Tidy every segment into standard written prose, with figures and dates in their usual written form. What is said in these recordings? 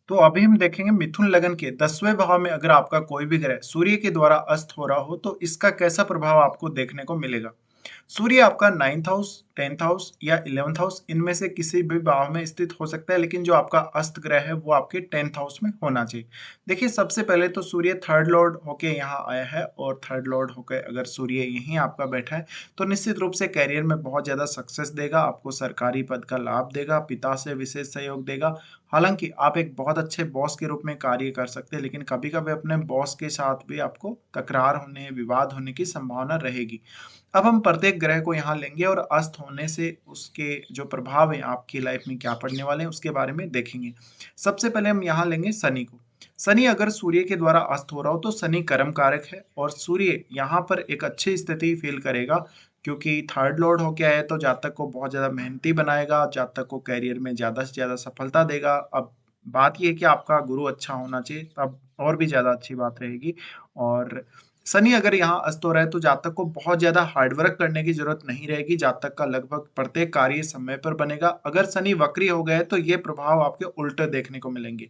तो अभी हम देखेंगे मिथुन लगन के 10वें भाव में अगर आपका कोई भी ग्रह सूर्य के द्वारा अस्त हो रहा हो तो इसका कैसा प्रभाव आपको देखने को मिलेगा। सूर्य आपका 9th हाउस, 10th हाउस या 11th हाउस इनमें से किसी भी भाव में स्थित हो सकता है, लेकिन जो आपका अस्त ग्रह है वो आपके 10th हाउस में होना चाहिए। देखिए सबसे पहले तो सूर्य थर्ड लॉर्ड होके यहाँ आया है, और थर्ड लॉर्ड होकर अगर सूर्य यहीं आपका बैठा है तो निश्चित रूप से करियर में बहुत ज्यादा सक्सेस देगा, आपको सरकारी पद का लाभ देगा, पिता से विशेष सहयोग देगा। हालांकि आप एक बहुत अच्छे बॉस के रूप में कार्य कर सकते हैं, लेकिन कभी कभी अपने बॉस के साथ भी आपको तकरार होने, विवाद होने की संभावना रहेगी। अब हम प्रत्येक ग्रह को यहाँ लेंगे और अस्त होने से उसके जो प्रभाव है आपकी लाइफ में क्या पड़ने वाले हैं उसके बारे में देखेंगे। सबसे पहले हम यहाँ लेंगे शनि को। शनि अगर सूर्य के द्वारा अस्त हो रहा हो तो शनि कर्म कारक है, और सूर्य यहाँ पर एक अच्छी स्थिति फील करेगा, क्योंकि थर्ड लॉर्ड होके आए तो जातक को बहुत ज्यादा मेहनती बनाएगा, जातक को कैरियर में ज्यादा से ज्यादा सफलता देगा। अब बात यह है कि आपका गुरु अच्छा होना चाहिए, तब और भी ज्यादा अच्छी बात रहेगी। और शनि अगर यहाँ अस्त हो रहा है तो जातक को बहुत ज्यादा हार्डवर्क करने की जरूरत नहीं रहेगी, जातक का लगभग प्रत्येक कार्य समय पर बनेगा। अगर शनि वक्री हो गए तो ये प्रभाव आपके उल्टे देखने को मिलेंगे।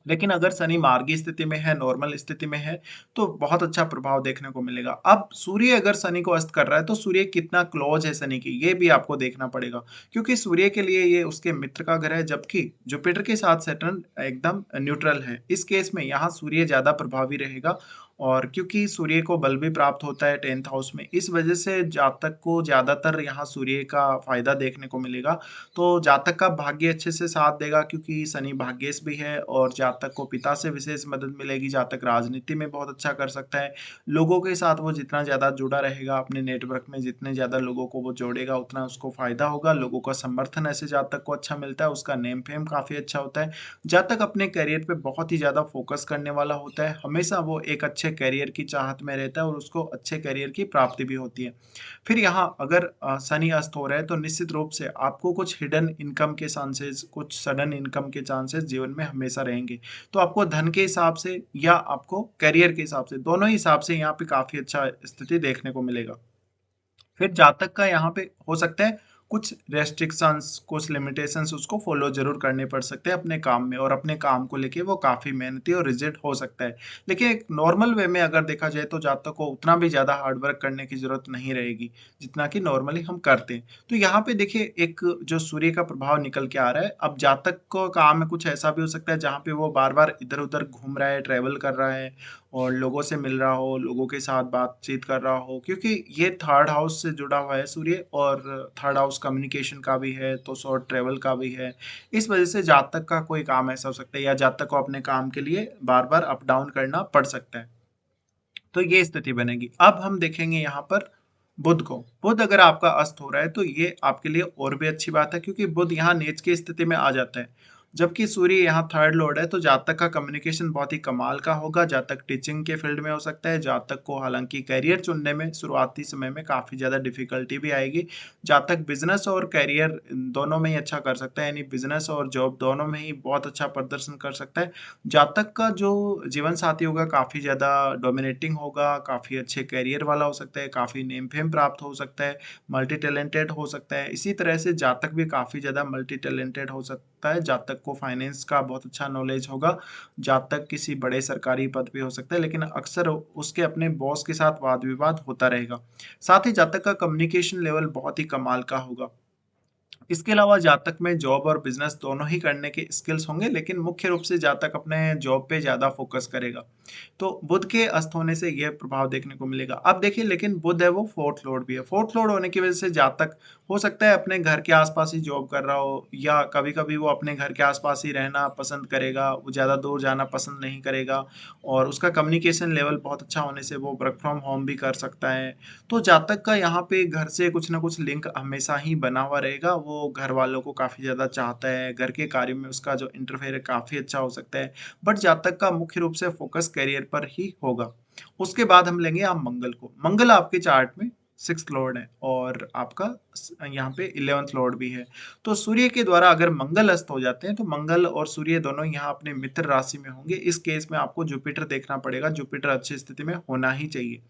लेकिन अगर शनि मार्गी स्थिति में है, नॉर्मल स्थिति में है, तो बहुत अच्छा प्रभाव देखने को मिलेगा। अब सूर्य अगर शनि को अस्त कर रहा है तो सूर्य कितना क्लोज है शनि की, ये भी आपको देखना पड़ेगा, क्योंकि सूर्य के लिए ये उसके मित्र का घर है, जबकि जुपिटर के साथ सैटर्न एकदम न्यूट्रल है। इस केस में यहाँ सूर्य ज्यादा प्रभावी रहेगा, और क्योंकि सूर्य को बल भी प्राप्त होता है 10th हाउस में, इस वजह से जातक को ज्यादातर यहाँ सूर्य का फायदा देखने को मिलेगा। तो जातक का भाग्य अच्छे से साथ देगा, क्योंकि शनि भाग्येश भी है, और जातक को पिता से विशेष मदद मिलेगी, जातक राजनीति में बहुत अच्छा कर सकता है। लोगों के साथ वो जितना ज्यादा जुड़ा रहेगा, अपने नेटवर्क में जितने ज्यादा लोगों को वो जोड़ेगा उतना उसको फायदा होगा। लोगों का समर्थन ऐसे जातक को अच्छा मिलता है, उसका नेम फेम काफी अच्छा होता है। जातक अपने करियर पे बहुत ही ज्यादा फोकस करने वाला होता है, हमेशा वो एक अच्छे करियर की चाहत में रहता है, और उसको अच्छे करियर की प्राप्ति भी होती है। फिर यहाँ अगर शनि अस्त हो रहा है तो निश्चित रूप से आपको कुछ हिडन इनकम के चांसेस, कुछ सडन इनकम के चांसेस जीवन में हमेशा रहेंगे। तो आपको धन के हिसाब से या आपको करियर के हिसाब से, दोनों ही हिसाब से यहाँ पे काफी अच्छा स्थिति देखने को मिलेगा। फिर जातक का यहाँ पे हो सकता है कुछ रेस्ट्रिक्शंस, कुछ लिमिटेशंस उसको फॉलो जरूर करने पड़ सकते हैं अपने काम में, और अपने काम को लेके वो काफी मेहनती और रिजिड हो सकता है। लेकिन एक नॉर्मल वे में अगर देखा जाए तो जातक को उतना भी ज्यादा हार्डवर्क करने की जरूरत नहीं रहेगी जितना कि नॉर्मली हम करते हैं। तो यहाँ पे देखिए एक जो सूर्य का प्रभाव निकल के आ रहा है, अब जातक को काम में कुछ ऐसा भी हो सकता है जहाँ पे वो बार बार इधर उधर घूम रहा है, ट्रेवल कर रहा है, और लोगों से मिल रहा हो, लोगों के साथ बातचीत कर रहा हो, क्योंकि ये थर्ड हाउस से जुड़ा हुआ है सूर्य, और थर्ड हाउस कम्युनिकेशन का भी है तो शॉर्ट ट्रेवल का भी है। इस वजह से जातक का कोई काम ऐसा हो सकता है, या जातक को अपने काम के लिए बार बार अप डाउन करना पड़ सकता है। तो ये स्थिति बनेगी। अब हम देखेंगे यहाँ पर बुध को। बुध अगर आपका अस्त हो रहा है तो ये आपके लिए और भी अच्छी बात है, क्योंकि बुध यहाँ नीच की स्थिति में आ जाता है, जबकि सूर्य यहाँ थर्ड लॉर्ड है। तो जातक का कम्युनिकेशन बहुत ही कमाल का होगा, जातक टीचिंग के फील्ड में हो सकता है, जातक को हालांकि करियर चुनने में शुरुआती समय में काफी ज्यादा डिफिकल्टी भी आएगी। जातक बिजनेस और करियर दोनों में ही अच्छा कर सकता है, यानी बिजनेस और जॉब दोनों में ही बहुत अच्छा प्रदर्शन कर सकता है। जातक का जो जीवन साथी होगा काफी ज्यादा डोमिनेटिंग होगा, काफी अच्छे करियर वाला हो सकता है, काफी नेम फेम प्राप्त हो सकता है, मल्टी टैलेंटेड हो सकता है। इसी तरह से जातक भी काफी ज्यादा मल्टी टैलेंटेड हो सकता है, जातक को फाइनेंस का बहुत अच्छा नॉलेज होगा, जातक किसी बड़े सरकारी पद पे हो सकता है, लेकिन अक्सर उसके अपने बॉस के साथ वाद विवाद होता रहेगा। साथ ही जातक का कम्युनिकेशन लेवल बहुत ही कमाल का होगा। इसके अलावा जातक में जॉब और बिजनेस दोनों ही करने के स्किल्स होंगे, लेकिन मुख्य रूप से जातक अपने जॉब पे ज्यादा फोकस करेगा। तो बुध के अस्त होने से यह प्रभाव देखने को मिलेगा। अब देखिए, लेकिन बुध है वो फोर्थ लॉर्ड भी है, फोर्थ लॉर्ड होने की वजह से जातक हो सकता है अपने घर के आसपास ही जॉब कर रहा हो, या कभी कभी वो अपने घर के आसपास ही रहना पसंद करेगा, वो ज्यादा दूर जाना पसंद नहीं करेगा, और उसका कम्युनिकेशन लेवल बहुत अच्छा होने से वो वर्क फ्रॉम होम भी कर सकता है। तो जातक का यहाँ पे घर से कुछ ना कुछ लिंक हमेशा ही बना हुआ रहेगा, वो घर वालों को काफी ज्यादा चाहता है, घर के कार्य में उसका जो इंटरफेयर है काफी अच्छा हो सकता है। बट जातक का मुख्य रूप से फोकस करियर पर ही होगा। उसके बाद हम लेंगे आप मंगल को। मंगल आपके चार्ट में सिक्स लॉर्ड है और आपका यहाँ पे 11th लॉर्ड भी है। तो सूर्य के द्वारा अगर मंगल अस्त हो जाते हैं तो मंगल और सूर्य दोनों यहाँ अपने मित्र राशि में होंगे। इस केस में आपको जुपिटर देखना पड़ेगा, जुपिटर अच्छी स्थिति में होना ही चाहिए।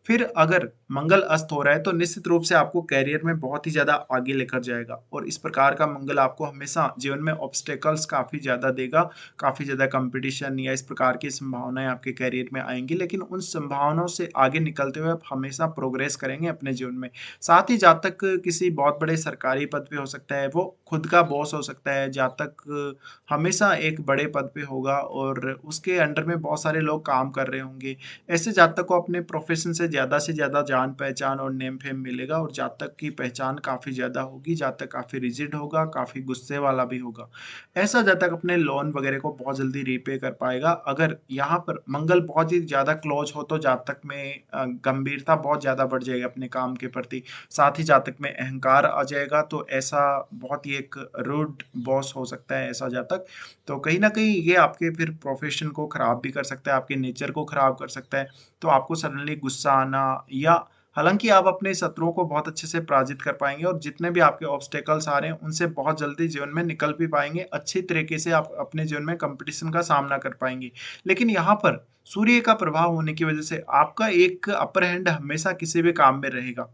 फिर अगर मंगल अस्त हो रहा है तो निश्चित रूप से आपको करियर में बहुत ही ज़्यादा आगे लेकर जाएगा, और इस प्रकार का मंगल आपको हमेशा जीवन में ऑब्स्टेकल्स काफ़ी ज़्यादा देगा, काफ़ी ज़्यादा कंपटीशन या इस प्रकार की संभावनाएं आपके करियर में आएंगी, लेकिन उन संभावनाओं से आगे निकलते हुए आप हमेशा प्रोग्रेस करेंगे अपने जीवन में। साथ ही जातक किसी बहुत बड़े सरकारी पद पे हो सकता है, वो खुद का बॉस हो सकता है, जातक हमेशा एक बड़े पद पे होगा और उसके अंडर में बहुत सारे लोग काम कर रहे होंगे। ऐसे जातक को अपने प्रोफेशन से ज़्यादा जान पहचान और नेम फेम मिलेगा, और जातक की पहचान काफ़ी ज़्यादा होगी, जातक काफ़ी रिजिड होगा, काफ़ी गुस्से वाला भी होगा। ऐसा जातक अपने लोन वगैरह को बहुत जल्दी रीपे कर पाएगा। अगर यहाँ पर मंगल बहुत ही ज़्यादा क्लोज हो तो जातक में गंभीरता बहुत ज़्यादा बढ़ जाएगी अपने काम के प्रति। साथ ही जातक में अहंकार आ जाएगा, तो ऐसा बहुत ही एक रूड बॉस हो सकता है ऐसा जातक। तो कहीं न कहीं ये आपके फिर प्रोफ़ेशन को ख़राब भी कर सकता है, आपके नेचर को ख़राब कर सकता है। तो आपको सडनली गुस्सा आना, या हालाँकि आप अपने शत्रुओं को बहुत अच्छे से पराजित कर पाएँगे, और जितने भी आपके ऑब्स्टेकल्स आ रहे हैं, उनसे बहुत जल्दी जीवन में निकल भी पाएँगे। अच्छी तरीके से आप अपने जीवन में कॉम्पिटिशन का सामना कर पाएँगे। लेकिन यहाँ पर सूर्य का प्रभाव होने की वजह से आपका एक अपर हैंड हमेशा किसी भी काम में रहेगा।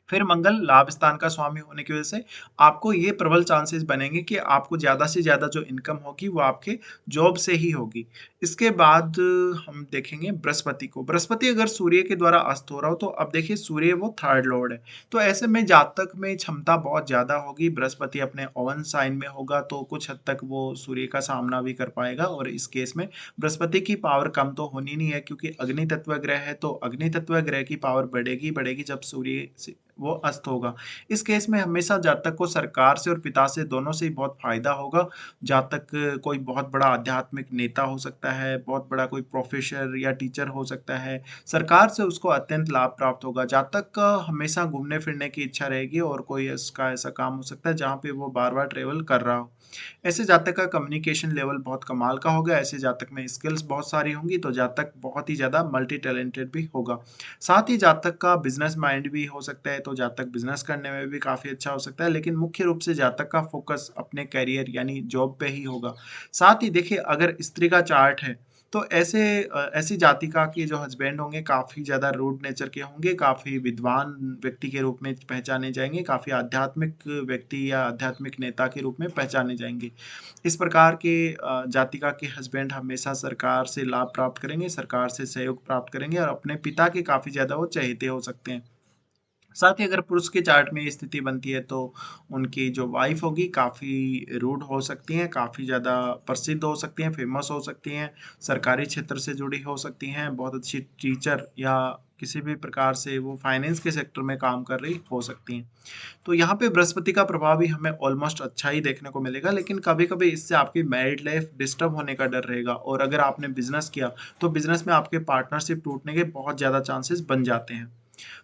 फिर मंगल लाभ स्थान का स्वामी होने की वजह से आपको ये प्रबल चांसेस बनेंगे कि आपको ज़्यादा से ज़्यादा जो इनकम होगी वो आपके जॉब से ही होगी। इसके बाद हम देखेंगे बृहस्पति को। बृहस्पति अगर सूर्य के द्वारा अस्त हो रहा हो तो अब देखिए सूर्य वो थर्ड लॉर्ड है। तो ऐसे में जातक में क्षमता बहुत ज़्यादा होगी। बृहस्पति अपने ओवन साइन में होगा तो कुछ हद तक वो सूर्य का सामना भी कर पाएगा, और इस केस में बृहस्पति की पावर कम तो होनी नहीं है, क्योंकि अग्नि तत्व ग्रह है, तो अग्नि तत्व ग्रह की पावर बढ़ेगी जब सूर्य से वो अस्त होगा। इस केस में हमेशा जातक को सरकार से और पिता से दोनों से ही बहुत फायदा होगा। जातक कोई बहुत बड़ा आध्यात्मिक नेता हो सकता है, बहुत बड़ा कोई प्रोफेसर या टीचर हो सकता है। सरकार से उसको अत्यंत लाभ प्राप्त होगा। जातक का हमेशा घूमने फिरने की इच्छा रहेगी, और कोई इसका ऐसा काम हो सकता है जहाँ पे वो बार-बार ट्रैवल कर रहा हो। ऐसे जातक का कम्युनिकेशन लेवल बहुत कमाल का होगा, ऐसे जातक में स्किल्स बहुत सारी होंगी, तो जातक बहुत ही ज़्यादा मल्टी टैलेंटेड भी होगा। साथ ही जातक का बिज़नेस माइंड भी हो सकता है, तो जातक बिज़नेस करने में भी काफ़ी अच्छा हो सकता है, लेकिन मुख्य रूप से जातक का फ़ोकस अपने करियर यानी जॉब पे ही होगा। साथ ही देखिए अगर स्त्री का चार्ट है, तो ऐसी जातिका के जो हस्बैंड होंगे काफ़ी ज़्यादा रूड नेचर के होंगे, काफ़ी विद्वान व्यक्ति के रूप में पहचाने जाएँगे, काफ़ी आध्यात्मिक व्यक्ति या आध्यात्मिक नेता के रूप में पहचाने जाएँगे। इस प्रकार के जातिका के हस्बैंड हमेशा सरकार से लाभ प्राप्त करेंगे, सरकार से सहयोग प्राप्त करेंगे, और अपने पिता के काफ़ी ज़्यादा वो चहेते हो सकते हैं। साथ ही अगर पुरुष के चार्ट में ये स्थिति बनती है तो उनकी जो वाइफ होगी काफ़ी रूड हो सकती हैं, काफ़ी ज़्यादा प्रसिद्ध हो सकती हैं, फेमस हो सकती हैं, सरकारी क्षेत्र से जुड़ी हो सकती हैं, बहुत अच्छी टीचर या किसी भी प्रकार से वो फाइनेंस के सेक्टर में काम कर रही हो सकती हैं। तो यहाँ पे बृहस्पति का प्रभाव भी हमें ऑलमोस्ट अच्छा ही देखने को मिलेगा, लेकिन कभी-कभी इससे आपकी मैरिड लाइफ डिस्टर्ब होने का डर रहेगा, और अगर आपने बिज़नेस किया, तो बिज़नेस में आपके पार्टनरशिप टूटने के बहुत ज़्यादा चांसेस बन जाते हैं।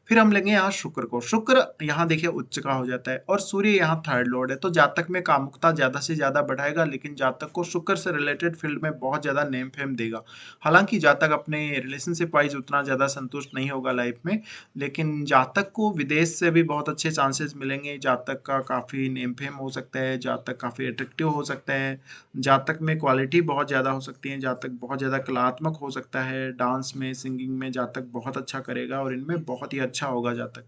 फिर हम लेंगे यहाँ शुक्र को। शुक्र यहाँ देखिए उच्च का हो जाता है, और सूर्य यहाँ थर्ड लॉर्ड है, तो जातक में कामुकता ज़्यादा से ज़्यादा बढ़ाएगा, लेकिन जातक को शुक्र से रिलेटेड फील्ड में बहुत ज़्यादा नेम फेम देगा। हालाँकि जातक अपने रिलेशनशिप वाइज़ उतना ज़्यादा संतुष्ट नहीं होगा लाइफ में, लेकिन जातक को विदेश से भी बहुत अच्छे चांसेस मिलेंगे, जातक का काफ़ी नेम फेम हो सकता है, जातक काफ़ी अट्रैक्टिव हो सकता है, जातक में क्वालिटी बहुत ज़्यादा हो सकती है, जातक बहुत ज़्यादा कलात्मक हो सकता है, डांस में, सिंगिंग में जातक बहुत अच्छा करेगा, और इनमें बहुत ही अच्छा होगा जातक।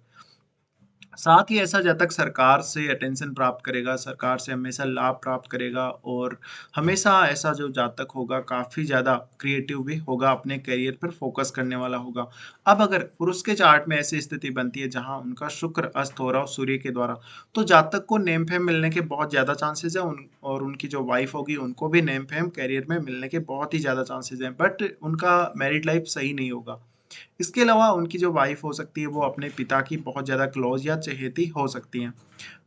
साथ ही ऐसा जातक सरकार से अटेंशन प्राप्त करेगा, सरकार से हमेशा लाभ प्राप्त करेगा, और हमेशा ऐसा जो जातक होगा काफ़ी ज़्यादा क्रिएटिव भी होगा, अपने करियर पर फोकस करने वाला होगा। अब अगर पुरुष के चार्ट में ऐसी स्थिति बनती है जहाँ उनका शुक्र अस्त हो रहा हो सूर्य के द्वारा, तो जातक को नेम फेम मिलने के बहुत ज़्यादा चांसेस हैं, और उनकी जो वाइफ होगी उनको भी नेम फेम करियर में मिलने के बहुत ही ज़्यादा चांसेस हैं, बट उनका मैरिड लाइफ सही नहीं होगा। इसके अलावा उनकी जो वाइफ हो सकती है वो अपने पिता की बहुत ज़्यादा क्लोज या चहेती हो सकती हैं।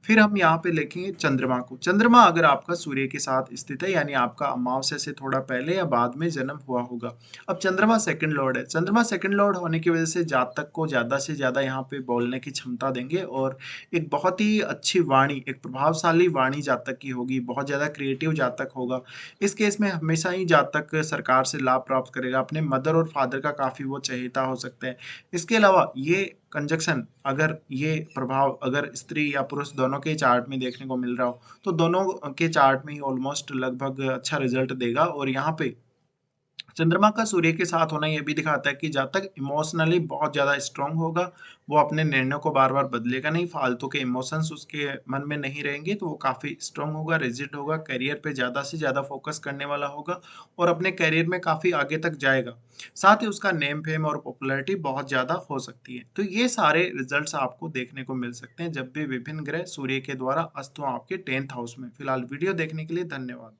फिर हम यहाँ पे लिखेंगे चंद्रमा को। चंद्रमा अगर आपका सूर्य के साथ स्थित है, यानी आपका अमावस्या से थोड़ा पहले या बाद में जन्म हुआ होगा। अब चंद्रमा सेकंड लॉर्ड है। चंद्रमा सेकंड लॉर्ड होने की वजह से जातक को ज़्यादा से ज़्यादा यहाँ पे बोलने की क्षमता देंगे, और एक बहुत ही अच्छी वाणी, एक प्रभावशाली वाणी जातक की होगी, बहुत ज़्यादा क्रिएटिव जातक होगा। इस केस में हमेशा ही जातक सरकार से लाभ प्राप्त करेगा, अपने मदर और फादर का काफ़ी वो चहेता हो सकता है। इसके अलावा ये कंजक्शन अगर ये प्रभाव अगर स्त्री या पुरुष दोनों के चार्ट में देखने को मिल रहा हो, तो दोनों के चार्ट में ही ऑलमोस्ट लगभग अच्छा रिजल्ट देगा। और यहाँ पे चंद्रमा का सूर्य के साथ होना ये भी दिखाता है कि जब तक इमोशनली बहुत ज़्यादा स्ट्रांग होगा, वो अपने निर्णयों को बार-बार बदलेगा नहीं, फालतू के इमोशंस उसके मन में नहीं रहेंगे, तो वो काफ़ी स्ट्रांग होगा, रिजिड होगा, करियर पे ज़्यादा से ज़्यादा फोकस करने वाला होगा और अपने करियर में काफ़ी आगे तक जाएगा। साथ ही उसका नेम फेम और पॉपुलैरिटी बहुत ज़्यादा हो सकती है। तो ये सारे रिजल्ट्स आपको देखने को मिल सकते हैं जब भी विभिन्न ग्रह सूर्य के द्वारा अस्त हों आपके 10th हाउस में। फिलहाल वीडियो देखने के लिए धन्यवाद।